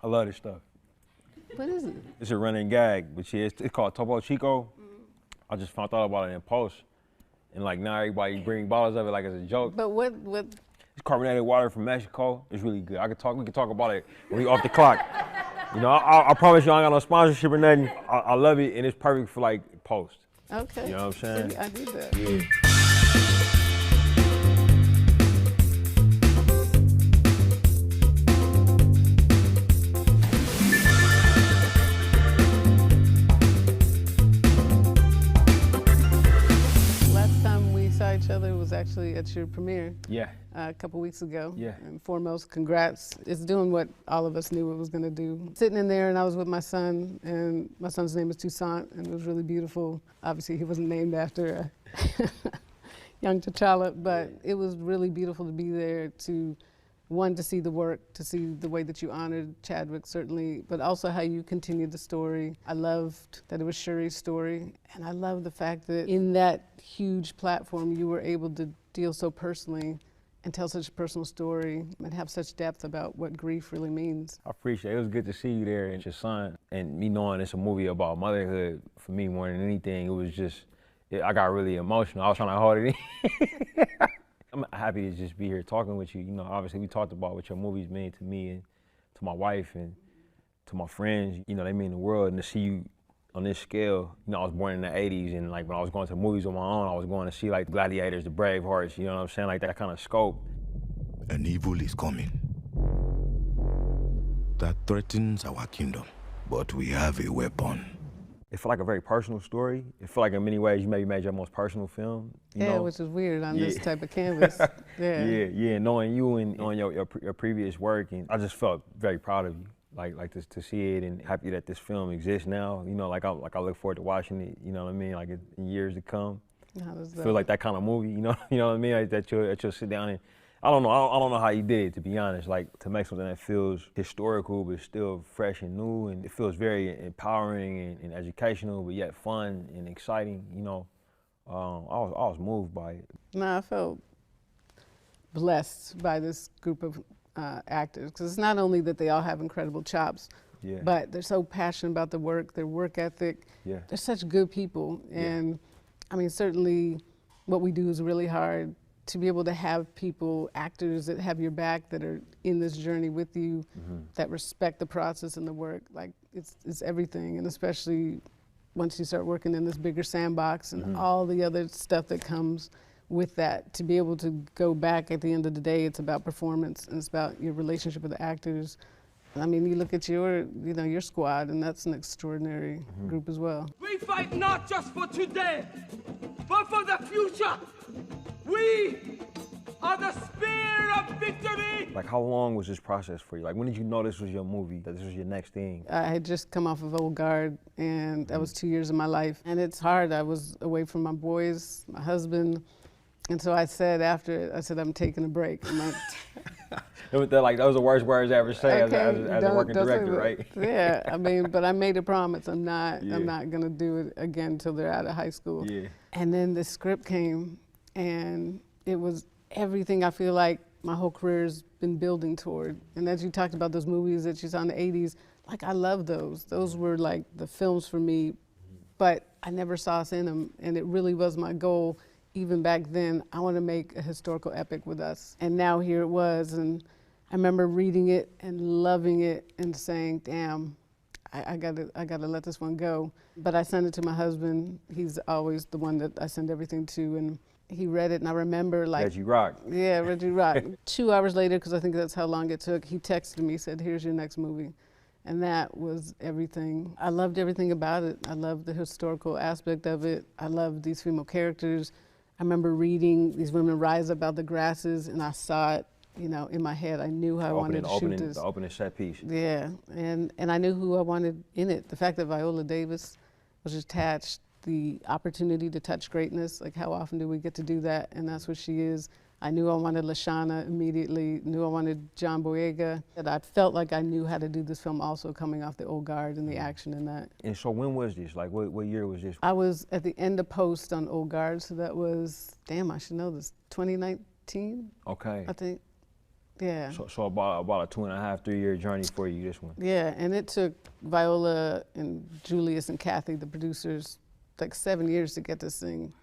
I love this stuff. What is it? It's a running gag, but yeah, it's called Topo Chico. I just found out about it in post. And like now everybody bring bottles of it like as a joke. But what? It's carbonated water from Mexico. It's really good. We can talk about it when we off the clock. You know, I promise you I ain't got no sponsorship or nothing. I love it and it's perfect for like post. Okay. You know what I'm saying? See, I need that. Yeah. Each other was actually at your premiere. Yeah. A couple weeks ago. Yeah. And foremost, congrats. It's doing what all of us knew it was going to do. Sitting in there, and I was with my son, and my son's name is Toussaint, and it was really beautiful. Obviously, he wasn't named after young T'Challa, but it was really beautiful to be there to see the work, to see the way that you honored Chadwick, certainly, but also how you continued the story. I loved that it was Shuri's story, and I love the fact that in that huge platform, you were able to deal so personally and tell such a personal story and have such depth about what grief really means. I appreciate it. It was good to see you there and your son, and me knowing it's a movie about motherhood, for me more than anything, it was just, I got really emotional. I was trying to hold it in. I'm happy to just be here talking with you. You know, obviously we talked about what your movies mean to me and to my wife and to my friends. You know, they mean the world, and to see you on this scale. You know, I was born in the 80s, and like when I was going to movies on my own, I was going to see like Gladiators, the Bravehearts, you know what I'm saying? Like that kind of scope. An evil is coming that threatens our kingdom, but we have a weapon. It felt like a very personal story. It felt like in many ways you maybe made your most personal film. You know? Which is weird on this type of canvas. Yeah, knowing you and knowing your previous work, and I just felt very proud of you. Like to see it, and happy that this film exists now. You know, like I look forward to watching it. You know what I mean? Like in years to come. How does that? Feel like that kind of movie. You know what I mean? Like that you'll sit down and. I don't know how you did it, to be honest. Like to make something that feels historical but still fresh and new, and it feels very empowering and educational, but yet fun and exciting. You know, I was moved by it. No, I felt blessed by this group of actors, because it's not only that they all have incredible chops, but they're so passionate about the work, their work ethic. Yeah. They're such good people, and I mean, certainly what we do is really hard. To be able to have people, actors that have your back, that are in this journey with you, that respect the process and the work, like it's everything. And especially once you start working in this bigger sandbox and all the other stuff that comes with that, to be able to go back at the end of the day, it's about performance and it's about your relationship with the actors. I mean, you look at your squad, and that's an extraordinary group as well. We fight not just for today, but for the future. We are the spear of victory! Like, how long was this process for you? Like, when did you know this was your movie, that this was your next thing? I had just come off of Old Guard, and that was 2 years of my life. And it's hard. I was away from my boys, my husband, and so I said after it, I said, I'm taking a break. I'm like, those are the worst words I ever say okay, as a working director, right? Yeah, I mean, but I made a promise. I'm not gonna do it again until they're out of high school. Yeah. And then the script came, and it was everything I feel like my whole career's been building toward. And as you talked about those movies that you saw in the 80s, like I love those. Those were like the films for me, but I never saw us in them. And it really was my goal, even back then, I want to make a historical epic with us. And now here it was, and I remember reading it and loving it and saying, damn, I gotta let this one go. But I sent it to my husband. He's always the one that I send everything to, and he read it, and I remember like— Reggie Rock. Yeah, Reggie Rock. 2 hours later, because I think that's how long it took, he texted me, said, here's your next movie. And that was everything. I loved everything about it. I loved the historical aspect of it. I loved these female characters. I remember reading these women rise up out the grasses, and I saw it, you know, in my head. I knew how I wanted to shoot this. The opening set piece. Yeah, and I knew who I wanted in it. The fact that Viola Davis was attached, the opportunity to touch greatness, like how often do we get to do that? And that's what she is. I knew I wanted Lashana immediately, knew I wanted John Boyega. And I felt like I knew how to do this film also coming off the Old Guard and the action in that. And so when was this? Like what year was this? I was at the end of post on Old Guard, so that was, damn, I should know this, 2019? Okay. I think. Yeah. So about a 2.5, 3 year journey for you, this one. Yeah, and it took Viola and Julius and Kathy, the producers, like 7 years to get this thing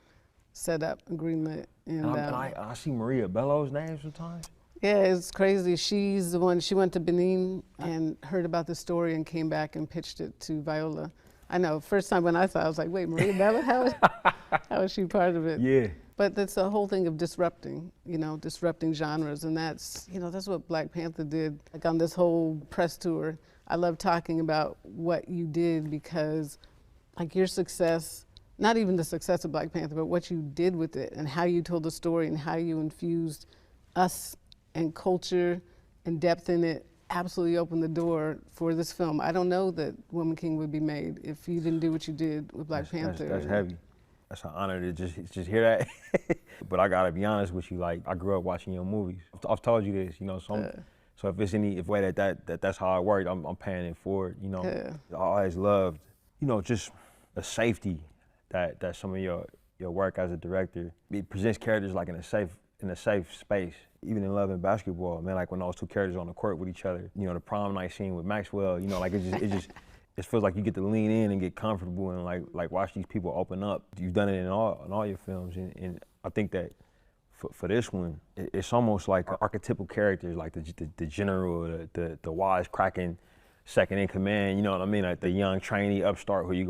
set up and greenlit. And I see Maria Bello's name sometimes. yeah, it's crazy. She's the one, she went to Benin and heard about the story and came back and pitched it to Viola. I know, first time when I saw it, I was like, wait, Maria Bello, how is she part of it? Yeah. But that's the whole thing of disrupting, disrupting genres, and that's what Black Panther did. Like on this whole press tour, I love talking about what you did because, like your success, not even the success of Black Panther, but what you did with it and how you told the story and how you infused us and culture and depth in it absolutely opened the door for this film. I don't know that Woman King would be made if you didn't do what you did with Black Panther. That's heavy. That's an honor to just hear that. But I gotta be honest with you, like I grew up watching your movies. I've told you this, so if it's any way that's how it worked, I'm paying it forward, I always loved, just the safety that some of your work as a director, it presents characters like in a safe space. Even in Love and Basketball, man, like when those two characters on the court with each other, the prom night scene with Maxwell, like it feels like you get to lean in and get comfortable and like watch these people open up. You've done it in all your films, and I think that for this one, it's almost like archetypal characters, like the general, the wisecracking second in command. You know what I mean? Like the young trainee upstart who you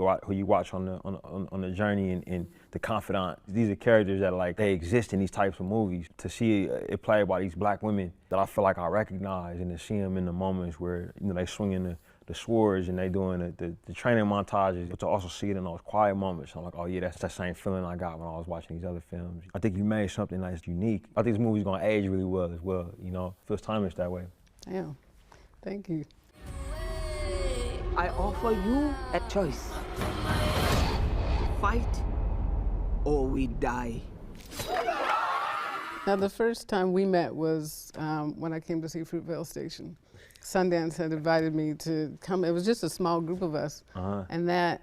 watch on the journey, and the confidant. These are characters that they exist in these types of movies. To see it played by these Black women that I feel like I recognize, and to see them in the moments where they swinging the swords and they doing the training montages, but to also see it in those quiet moments. I'm like, oh yeah, that's that same feeling I got when I was watching these other films. I think you made something that's unique. I think this movie's gonna age really well as well. Feels timeless that way. Yeah, thank you. I offer you a choice. Fight or we die. Now the first time we met was when I came to see Fruitvale Station. Sundance had invited me to come. It was just a small group of us. And that,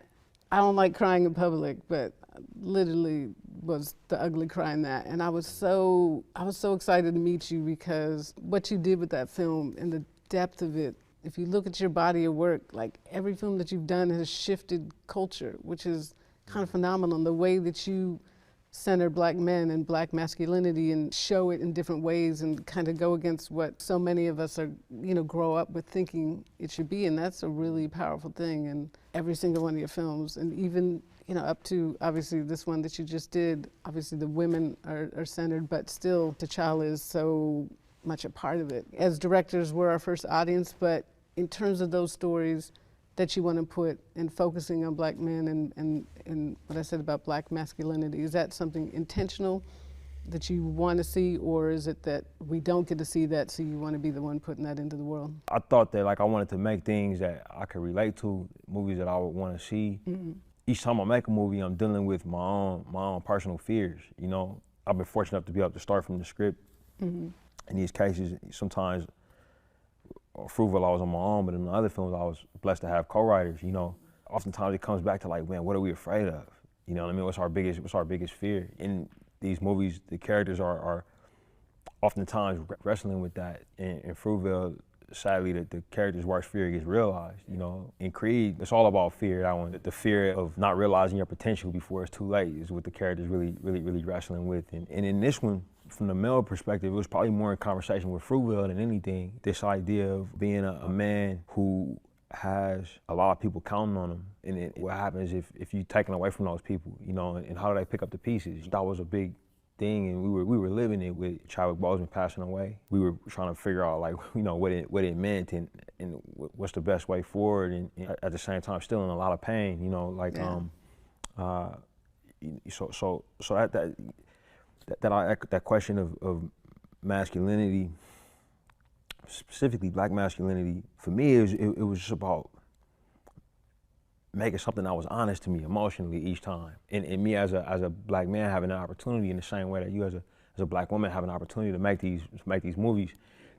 I don't like crying in public, but literally was the ugly cry in that. And I was so excited to meet you because what you did with that film and the depth of it, if you look at your body of work, like every film that you've done has shifted culture, which is kind of phenomenal. And the way that you center Black men and Black masculinity and show it in different ways and kind of go against what so many of us are, grow up with thinking it should be. And that's a really powerful thing in every single one of your films. And even, up to obviously this one that you just did, obviously the women are centered, but still T'Challa is so much a part of it. As directors, we're our first audience, but in terms of those stories that you want to put in focusing on Black men and what I said about Black masculinity, is that something intentional that you want to see, or is it that we don't get to see that, so you want to be the one putting that into the world? I thought that I wanted to make things that I could relate to, movies that I would want to see. Mm-hmm. Each time I make a movie, I'm dealing with my own personal fears. I've been fortunate enough to be able to start from the script. Mm-hmm. In these cases, sometimes Fruitvale I was on my own, but in the other films I was blessed to have co-writers. Oftentimes it comes back to man, what are we afraid of? You know what I mean? What's our biggest fear? In these movies, the characters are oftentimes wrestling with that. In Fruitvale, sadly, the character's worst fear gets realized. In Creed, it's all about fear. That one, the fear of not realizing your potential before it's too late, is what the character's really wrestling with. And in this one, from the male perspective, it was probably more in conversation with Fruitvale than anything. This idea of being a man who has a lot of people counting on him, and what happens if you're taken away from those people, and how do they pick up the pieces? That was a big thing, and we were living it with Chadwick Boseman passing away. We were trying to figure out what it meant and what's the best way forward, and at the same time still in a lot of pain, that question of masculinity, specifically Black masculinity, for me it was just about making something that was honest to me emotionally each time, and me as a Black man having an opportunity in the same way that you as a Black woman have an opportunity to make these movies,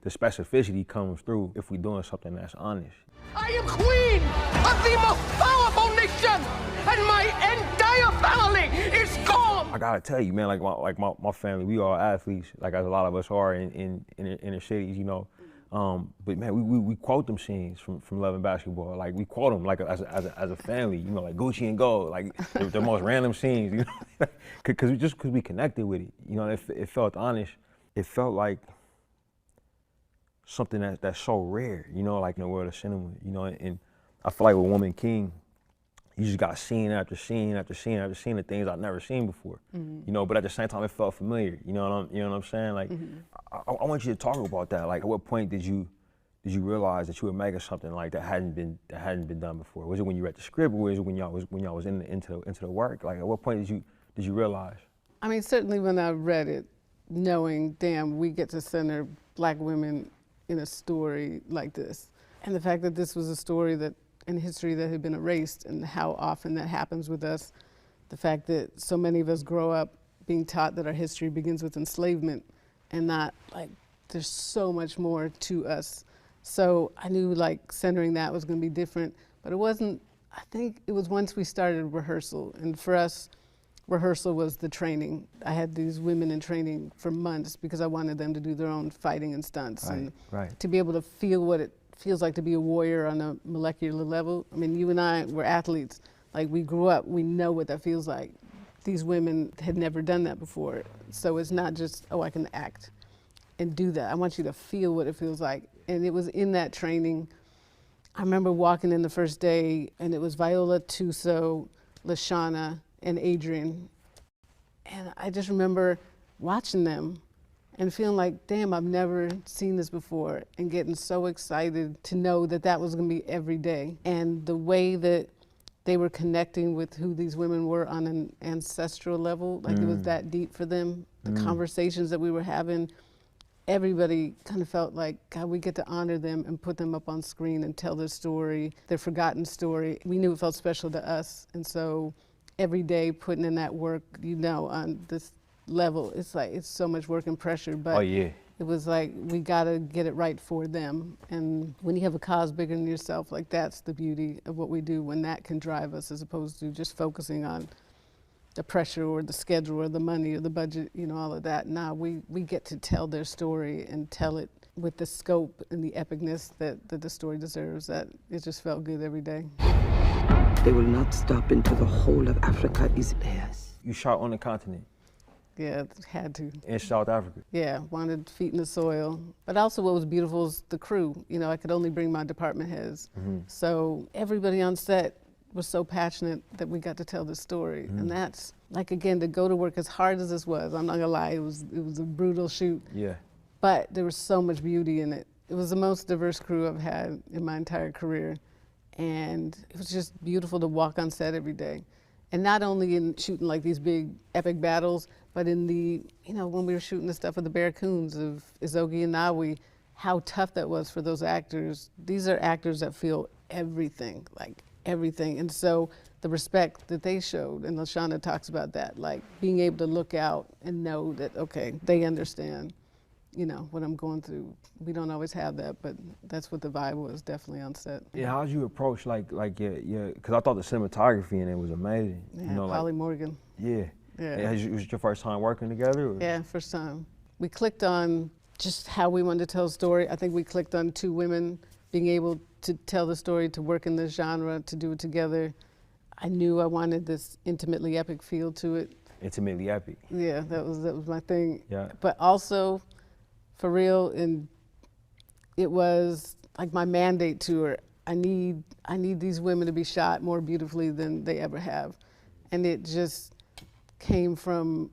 the specificity comes through if we're doing something that's honest. I am queen of the most powerful nation, and my entire family is gone. I gotta tell you, man, like my family, we all athletes, like as a lot of us are in inner cities, you know. But man, we quote them scenes from Love and Basketball. Like we quote them like as a family, you know, like Gucci and Gold, like the most random scenes, you know, because we connected with it, you know. It felt honest. It felt like something that's so rare, you know, like in the world of cinema, you know. And I feel like with Woman King, you just got scene after scene after scene after scene of things I've never seen before, you know. But at the same time, it felt familiar, you know what I'm saying? Like, I want you to talk about that. Like, at what point did you realize that you were making something like that hadn't been done before? Was it when you read the script, or was it when y'all was into the work? Like, at what point did you realize? I mean, certainly when I read it, knowing, damn, we get to center Black women in a story like this, and the fact that this was a story that in history that had been erased, and how often that happens with us. The fact that so many of us grow up being taught that our history begins with enslavement, and not like there's so much more to us. So I knew like centering that was going to be different, but it wasn't. I think it was once we started rehearsal, and for us, rehearsal was the training. I had these women in training for months because I wanted them to do their own fighting and stunts, and to be able to feel what it feels like to be a warrior on a molecular level. I mean, you and I were athletes. Like, we grew up, we know what that feels like. These women had never done that before. So it's not just, oh, I can act and do that. I want you to feel what it feels like. And it was in that training. I remember walking in the first day, and it was Viola, Tuso, Lashana, and Adrian. And I just remember watching them and feeling like, damn, I've never seen this before, and getting so excited to know that that was gonna be every day. And the way that they were connecting with who these women were on an ancestral level, like it was that deep for them. The conversations that we were having, everybody kind of felt like, God, we get to honor them and put them up on screen and tell their story, their forgotten story. We knew it felt special to us, and so every day putting in that work, you know, on this level, it's like, it's so much work and pressure, but it was like, we gotta get it right for them. And when you have a cause bigger than yourself, like, that's the beauty of what we do, when that can drive us, as opposed to just focusing on the pressure or the schedule or the money or the budget, you know, all of that. Nah, we get to tell their story and tell it with the scope and the epicness that the story deserves. That it just felt good every day. They will not stop until the whole of Africa is theirs. You shot on the continent. Yeah, had to. In South Africa. Yeah, wanted feet in the soil. But also what was beautiful is the crew. You know, I could only bring my department heads. So everybody on set was so passionate that we got to tell the story. And that's, like, again, to go to work as hard as this was, I'm not gonna lie, it was a brutal shoot. Yeah. But there was so much beauty in it. It was the most diverse crew I've had in my entire career. And it was just beautiful to walk on set every day. And not only in shooting like these big epic battles, but in the, you know, when we were shooting the stuff of the Barracoons of Izogi and Nawi, how tough that was for those actors. These are actors that feel everything, like everything. And so the respect that they showed, and Lashana talks about that, like being able to look out and know that, okay, they understand, you know, what I'm going through. We don't always have that, but that's what the vibe was definitely on set. Yeah, how'd you approach like because I thought the cinematography in it was amazing. Yeah, you know, Polly like, Morgan. Yeah. Yeah. Was it your first time working together? Or? Yeah, first time. We clicked on just how we wanted to tell a story. I think we clicked on two women being able to tell the story, to work in this genre, to do it together. I knew I wanted this intimately epic feel to it. Intimately epic. Yeah, that was my thing. Yeah. But also, for real, and it was like my mandate to her. I need these women to be shot more beautifully than they ever have. And it just came from,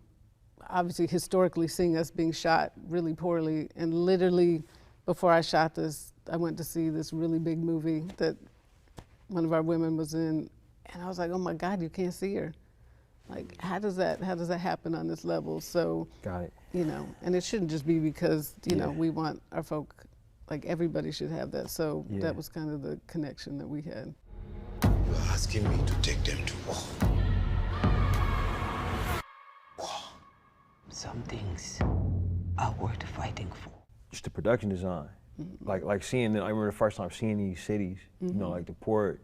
obviously, historically seeing us being shot really poorly. And literally, before I shot this, I went to see this really big movie that one of our women was in. And I was like, oh my God, you can't see her. Like, how does that happen on this level? So, got it. You know, and it shouldn't just be because, you know, we want our folk, like everybody should have that. So that was kind of the connection that we had. You're asking me to take them to war. Some things are worth fighting for. just the production design. Like seeing, I remember the first time seeing these cities, you know, like the port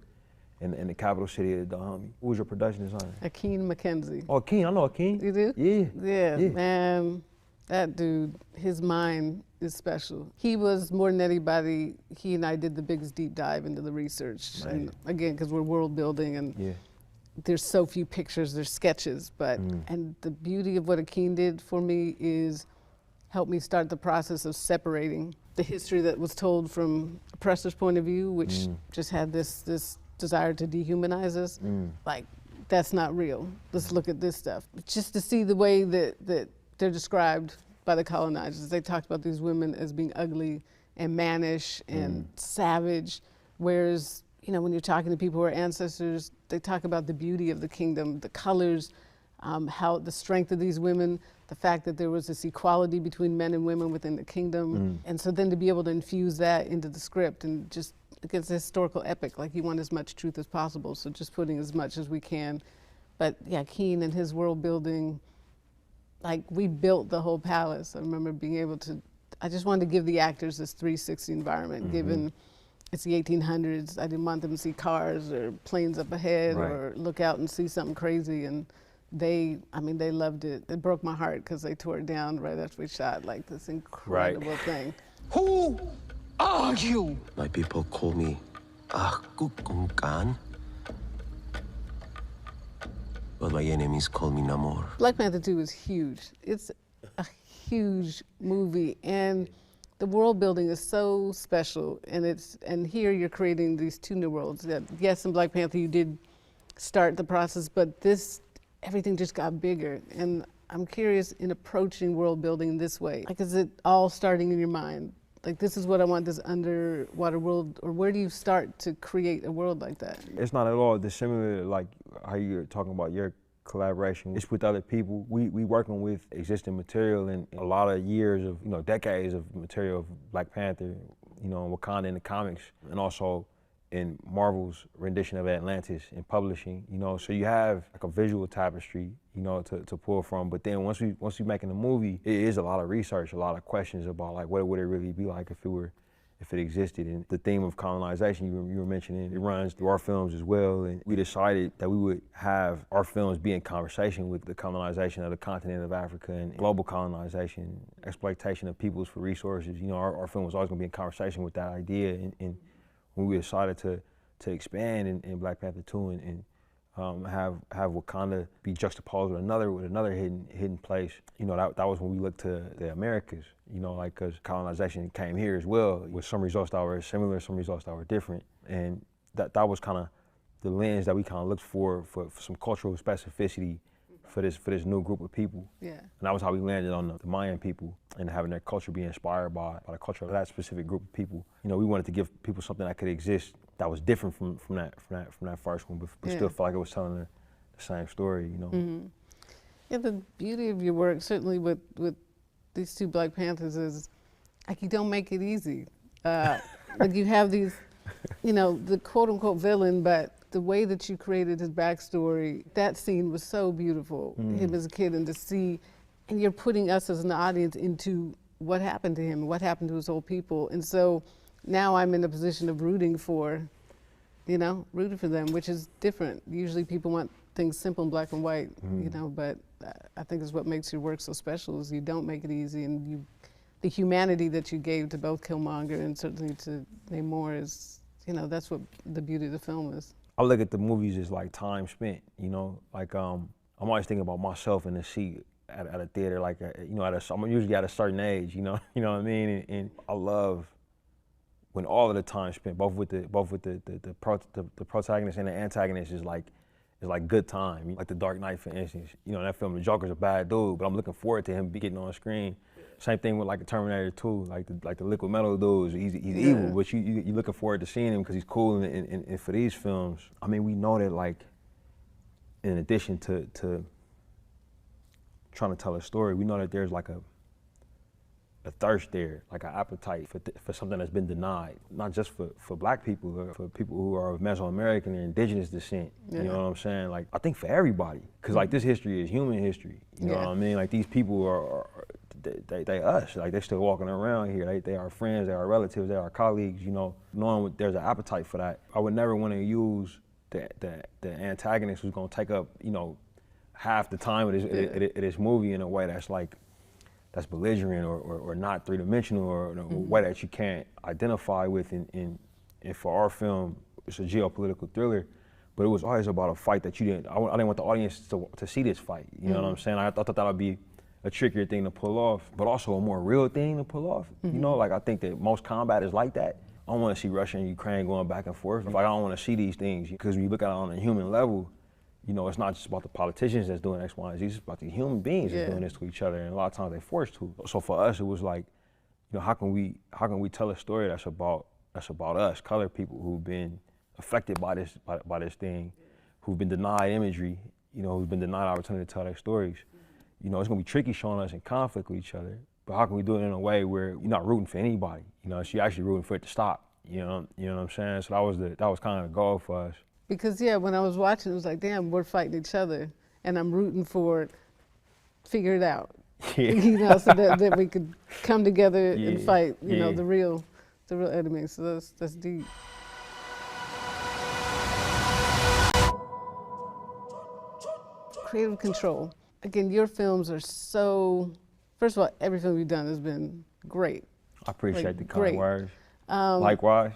and the capital city of Dahomey. Who was your production designer? Akeem McKenzie. Oh, Akeem, I know Akeem. You do? Yeah. Yeah, man, that dude, his mind is special. He was, more than anybody, he and I did the biggest deep dive into the research. Right. And again, because we're world building and there's so few pictures, there's sketches, but, and the beauty of what Akeem did for me is help me start the process of separating the history that was told from oppressor's point of view, which just had this desire to dehumanize us. Like, that's not real. Let's look at this stuff. Just to see the way that they're described by the colonizers. They talked about these women as being ugly and mannish and savage, whereas, you know, when you're talking to people who are ancestors, they talk about the beauty of the kingdom, the colors, how the strength of these women, the fact that there was this equality between men and women within the kingdom. And so then to be able to infuse that into the script and just against a historical epic, like you want as much truth as possible, so just putting as much as we can. But yeah, Keen and his world building, like we built the whole palace. I remember being able to, I just wanted to give the actors this 360 environment, given it's the 1800s. I didn't want them to see cars or planes up ahead or look out and see something crazy. And they loved it. It broke my heart because they tore it down right after we shot, like this incredible thing. Who are you? My people call me Khan, but my enemies call me Namor. Black Panther 2 is huge. It's a huge movie, and the world building is so special. And here you're creating these two new worlds. That, yes, in Black Panther you did start the process, but this, everything just got bigger. And I'm curious, in approaching world building this way, like, is it all starting in your mind? Like, this is what I want, this underwater world, or where do you start to create a world like that? It's not at all dissimilar, like how you're talking about your collaboration. It's with other people. We working with existing material and a lot of years of, you know, decades of material of Black Panther, you know, Wakanda in the comics, and also in Marvel's rendition of Atlantis in publishing, you know, so you have like a visual tapestry, you know, to pull from. But then once we making the movie, it is a lot of research, a lot of questions about like what would it really be like if it existed. And the theme of colonization you were mentioning, it runs through our films as well. And we decided that we would have our films be in conversation with the colonization of the continent of Africa and global colonization, exploitation of peoples for resources. You know, our film was always gonna be in conversation with that idea. And when we decided to expand in Black Panther 2 and have Wakanda be juxtaposed with another hidden place, you know, that was when we looked to the Americas, you know, like, because colonization came here as well, with some results that were similar, some results that were different, and that was kind of the lens that we kind of looked for some cultural specificity for this new group of people. Yeah. And that was how we landed on the Mayan people and having their culture be inspired by the culture of that specific group of people. You know, we wanted to give people something that could exist that was different from that first one, but still felt like it was telling the same story, you know. Yeah, the beauty of your work, certainly with these two Black Panthers, is like you don't make it easy. Like you have these, you know, the quote unquote villain, but the way that you created his backstory, that scene was so beautiful, him as a kid, and to see, and you're putting us as an audience into what happened to him, what happened to his whole people. And so now I'm in a position of rooting for them, which is different. Usually people want things simple and black and white, you know, but I think is what makes your work so special is you don't make it easy, and the humanity that you gave to both Killmonger and certainly to Namor is, you know, that's what the beauty of the film is. I look at the movies as like time spent, you know, like I'm always thinking about myself in the seat at a theater, like, you know, I'm usually at a certain age, you know what I mean? And I love when all of the time spent, both with the protagonist and the antagonist is like good time. Like The Dark Knight, for instance, you know, that film, the Joker's a bad dude, but I'm looking forward to him getting on screen. Same thing with like the Terminator 2, like the Liquid Metal dudes. He's evil, but you're looking forward to seeing him because he's cool. And for these films, I mean, we know that, like, in addition to trying to tell a story, we know that there's like a thirst there, like an appetite for something that's been denied, not just for Black people, or for people who are of Mesoamerican or indigenous descent. You know what I'm saying? Like, I think for everybody, because like this history is human history. You know what I mean? Like, these people they us. Like, they still walking around here. They are friends, they are relatives, they are colleagues, you know, knowing there's an appetite for that. I would never want to use the antagonist who's gonna take up, you know, half the time of this movie in a way that's like, that's belligerent or not three-dimensional or in a way that you can't identify with. And for our film, it's a geopolitical thriller, but it was always about a fight that you didn't, I didn't want the audience to see this fight, you know what I'm saying? I thought that would be a trickier thing to pull off, but also a more real thing to pull off. You know, like, I think that most combat is like that. I don't want to see Russia and Ukraine going back and forth. Like, I don't want to see these things, because when you look at it on a human level, you know, it's not just about the politicians that's doing X, Y, and Z, it's about the human beings that's doing this to each other, and a lot of times they're forced to. So for us, it was like, you know, how can we tell a story that's about us, colored people who've been affected by this thing, who've been denied imagery, you know, who've been denied opportunity to tell their stories. You know, it's gonna be tricky showing us in conflict with each other, but how can we do it in a way where you're not rooting for anybody? You know, you're actually rooting for it to stop. You know what I'm saying? So that was kind of the goal for us. Because when I was watching, it was like, damn, we're fighting each other, and I'm rooting for it, figure it out. Yeah. You know, so that we could come together and fight, you know, the real enemy. So that's deep. Creative control. Again, your films are so, first of all, every film you've done has been great. I appreciate Like, the great. kind words. Likewise.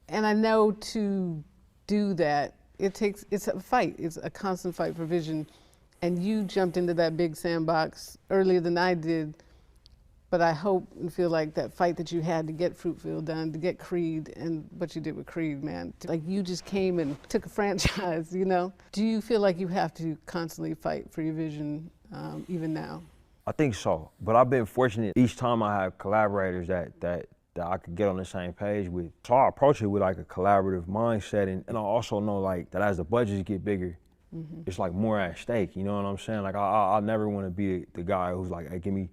And I know to do that, it's a fight. It's a constant fight for vision. And you jumped into that big sandbox earlier than I did, but I hope and feel like that fight that you had to get Fruitville done, to get Creed, and what you did with Creed, man. Like, you just came and took a franchise, you know? Do you feel like you have to constantly fight for your vision, even now? I think so, but I've been fortunate each time I have collaborators that I could get on the same page with. So I approach it with like a collaborative mindset, and I also know like that as the budgets get bigger, it's like more at stake, you know what I'm saying? Like, I never want to be the guy who's like, hey, give me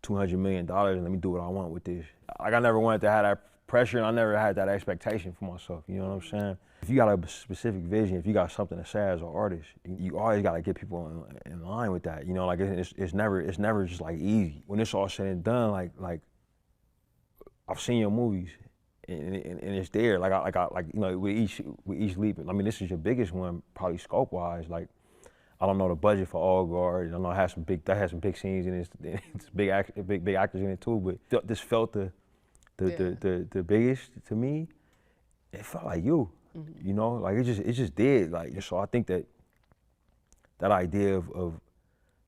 $200 million and let me do what I want with this. Like, I never wanted to have that pressure, and I never had that expectation for myself, you know what I'm saying? If you got a specific vision, if you got something to say as an artist, you always got to get people in line with that, you know? Like, it's never just like easy. When it's all said and done, like I've seen your movies, and it's there. Like you know, with each leap. I mean, this is your biggest one, probably scope-wise. Like, I don't know the budget for All Guard. I know it has some big scenes in it. It's big actors in it too. But this felt the biggest to me. It felt like you. You know, like it just did. Like, so I think that idea of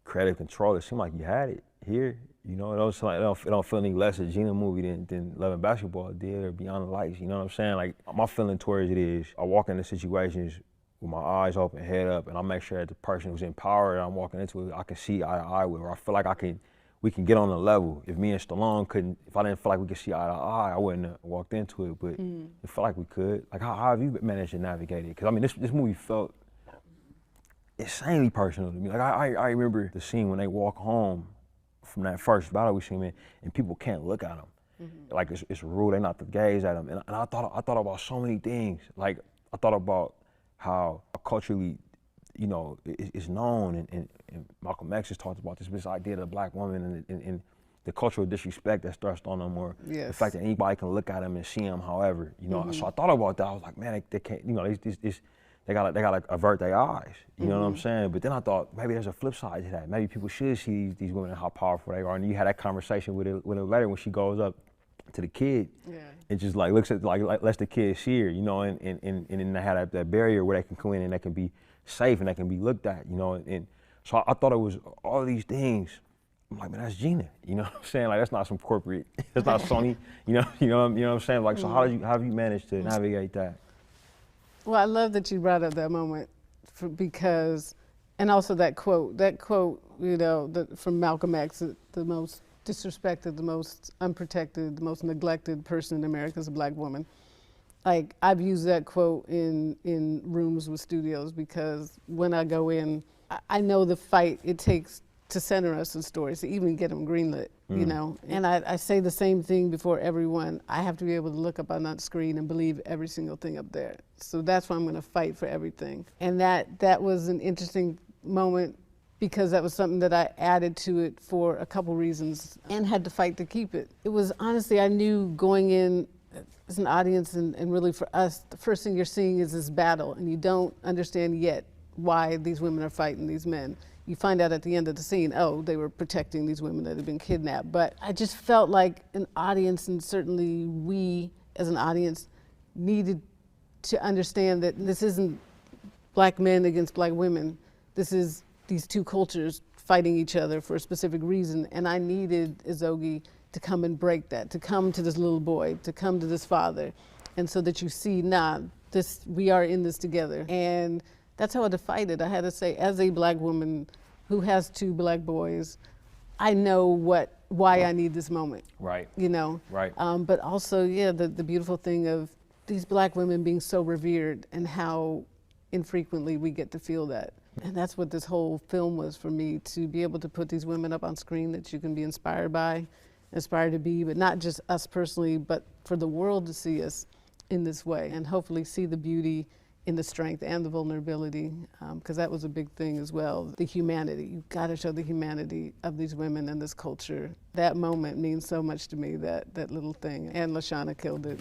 creative control, it seemed like you had it here. You know, it don't feel any less a Gina movie than Love and Basketball did, or Beyond the Lights. You know what I'm saying? Like, my feeling towards it is, I walk into situations with my eyes open, head up, and I make sure that the person who's in power that I'm walking into it, I can see eye to eye with, or I feel like we can get on a level. If me and Stallone if I didn't feel like we could see eye to eye, I wouldn't have walked into it, but it felt like we could. Like, how have you managed to navigate it? Because I mean, this movie felt insanely personal to me. Like, I remember the scene when they walk home from that first battle we seen him in, and people can't look at him. Like, it's rude, they not to gaze at him. And I thought about so many things. Like, I thought about how culturally, you know, it's known, and Malcolm X has talked about this idea of the black woman and the cultural disrespect that's thrust on them, or the fact that anybody can look at him and see him however, you know. So I thought about that. I was like, man, they can't, you know, they gotta avert their eyes, you know what I'm saying? But then I thought, maybe there's a flip side to that. Maybe people should see these women and how powerful they are. And you had that conversation with her later when she goes up to the kid and just like looks at, like lets the kid see her, you know, and then they had that barrier where they can come in and they can be safe and they can be looked at, you know. And so I thought it was all of these things. I'm like, man, that's Gina, you know what I'm saying? Like, that's not some corporate, that's not Sony, you know what I'm saying? Like, so how have you managed to navigate that? Well, I love that you brought up that moment because, and also that quote, you know, from Malcolm X, the most disrespected, the most unprotected, the most neglected person in America is a black woman. Like, I've used that quote in rooms with studios because when I go in, I know the fight it takes to center us in stories, to even get them greenlit, you know? And I say the same thing before everyone. I have to be able to look up on that screen and believe every single thing up there. So that's why I'm gonna fight for everything. And that was an interesting moment because that was something that I added to it for a couple reasons and had to fight to keep it. It was honestly, I knew going in as an audience and really for us, the first thing you're seeing is this battle and you don't understand yet why these women are fighting these men. You find out at the end of the scene, oh, they were protecting these women that had been kidnapped. But I just felt like an audience, and certainly we as an audience needed to understand that this isn't black men against black women. This is these two cultures fighting each other for a specific reason. And I needed Izogi to come and break that, to come to this little boy, to come to this father. And so that you see, we are in this together. And that's how I had to fight it. I had to say, as a black woman who has two black boys, I know why I need this moment. Right. You know? Right. But also, yeah, the beautiful thing of these black women being so revered and how infrequently we get to feel that. And that's what this whole film was for me, to be able to put these women up on screen that you can be inspired by, inspired to be, but not just us personally, but for the world to see us in this way and hopefully see the beauty in the strength and the vulnerability, because that was a big thing as well. The humanity, you've got to show the humanity of these women and this culture. That moment means so much to me, that little thing, and Lashana killed it.